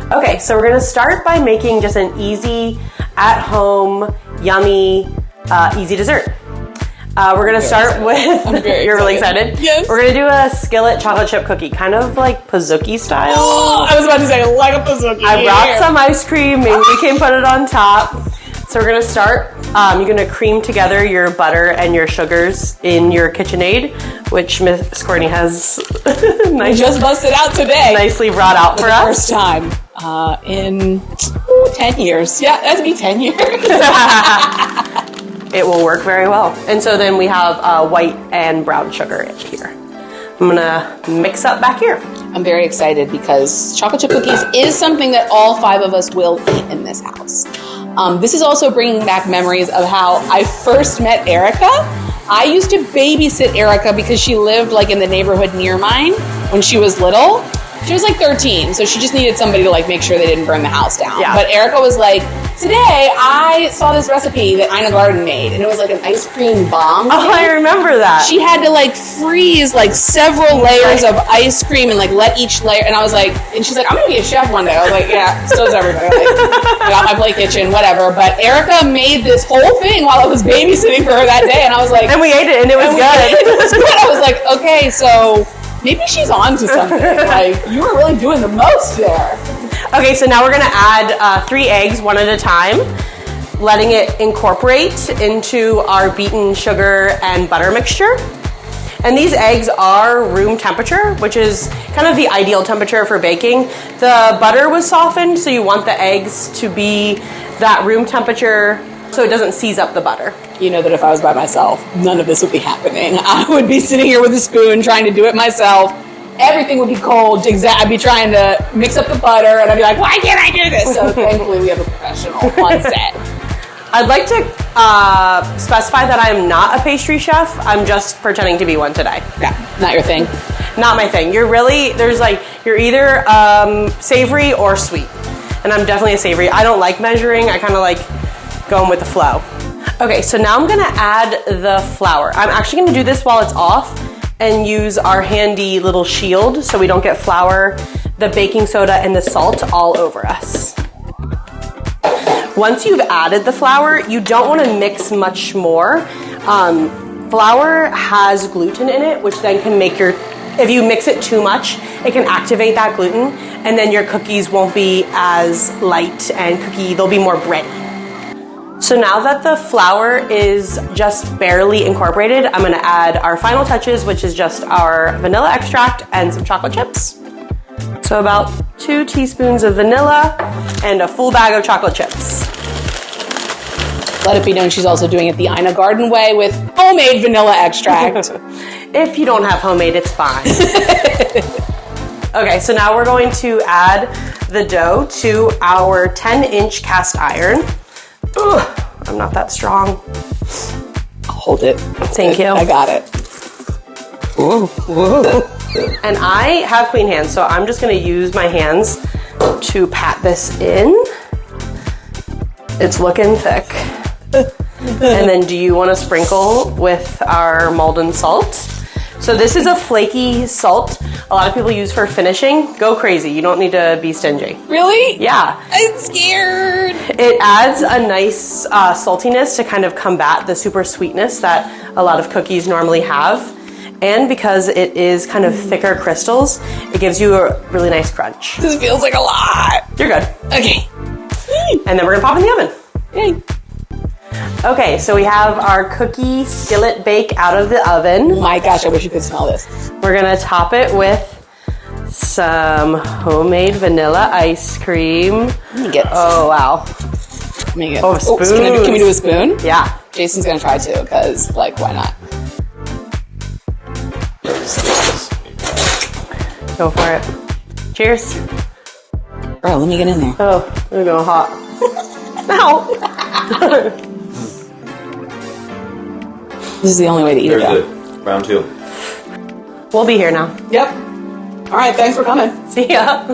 Okay, so we're gonna start by making just an easy, at-home, yummy, easy dessert. We're gonna start with, you're really excited? Yes. We're gonna do a skillet chocolate chip cookie, kind of like Pizookie style. Oh, I was about to say, like a Pizookie. I brought some ice cream, maybe we can put it on top. So we're gonna start, you're gonna cream together your butter and your sugars in your KitchenAid, which Miss Courtney has We just busted out today. nicely brought out for us. First time in 10 years. Yeah, that's me, 10 years. It will work very well. And so then we have white and brown sugar here. I'm gonna mix up back here. I'm very excited because chocolate chip cookies is something that all 5 of us will eat in this house. This is also bringing back memories of how I first met Erika. I used to babysit Erika because she lived like in the neighborhood near mine when she was little. She was like 13, so she just needed somebody to like make sure they didn't burn the house down. Yeah. But Erika was like, today I saw this recipe that Ina Garden made, and it was like an ice cream bomb. Oh, I remember that. She had to like freeze like several layers of ice cream and like let each layer, and I was like, and she's like, I'm gonna be a chef one day. I was like, yeah, so is everybody. Like, I got my play kitchen, whatever. But Erika made this whole thing while I was babysitting for her that day, and I was like, and we ate it, and it was good. It was good. I was like, okay, so maybe she's on to something. Like, you were really doing the most there. Okay, so now we're gonna add 3 eggs, one at a time, letting it incorporate into our beaten sugar and butter mixture. And these eggs are room temperature, which is kind of the ideal temperature for baking. The butter was softened, so you want the eggs to be that room temperature so it doesn't seize up the butter. You know that if I was by myself, none of this would be happening. I would be sitting here with a spoon trying to do it myself. Everything would be cold. I'd be trying to mix up the butter, and I'd be like, why can't I do this? So thankfully we have a professional on set. I'd like to specify that I am not a pastry chef. I'm just pretending to be one today. Yeah, not your thing. Not my thing. You're either savory or sweet. And I'm definitely a savory. I don't like measuring. I kind of like going with the flow. Okay, so now I'm gonna add the flour. I'm actually gonna do this while it's off and use our handy little shield so we don't get flour, the baking soda, and the salt all over us. Once you've added the flour, you don't want to mix much more. Flour has gluten in it, which then can make if you mix it too much, it can activate that gluten, and then your cookies won't be as light and they'll be more bready. So now that the flour is just barely incorporated, I'm gonna add our final touches, which is just our vanilla extract and some chocolate chips. So about 2 teaspoons of vanilla and a full bag of chocolate chips. Let it be known she's also doing it the Ina Garden way with homemade vanilla extract. If you don't have homemade, it's fine. Okay, so now we're going to add the dough to our 10-inch cast iron. Ugh, I'm not that strong. I'll hold it. Thank you. I got it. Whoa, whoa. And I have clean hands, so I'm just going to use my hands to pat this in. It's looking thick. And then do you want to sprinkle with our Malden salt? So this is a flaky salt a lot of people use for finishing. Go crazy. You don't need to be stingy. Really? Yeah. I'm scared. It adds a nice saltiness to kind of combat the super sweetness that a lot of cookies normally have. And because it is kind of thicker crystals, it gives you a really nice crunch. This feels like a lot. You're good. Okay. And then we're gonna pop in the oven. Yay. Okay, so we have our cookie skillet bake out of the oven. Oh my gosh, I wish you could smell this. We're gonna top it with some homemade vanilla ice cream. Oh, wow. Let me get a spoon. Can we do a spoon? Yeah. Jason's gonna try too, because, like, why not? Go for it. Cheers. Bro, let me get in there. Oh, we're going hot. Ow. This is the only way to eat it. Good. Round 2. We'll be here now. Yep. All right, thanks for coming. See ya.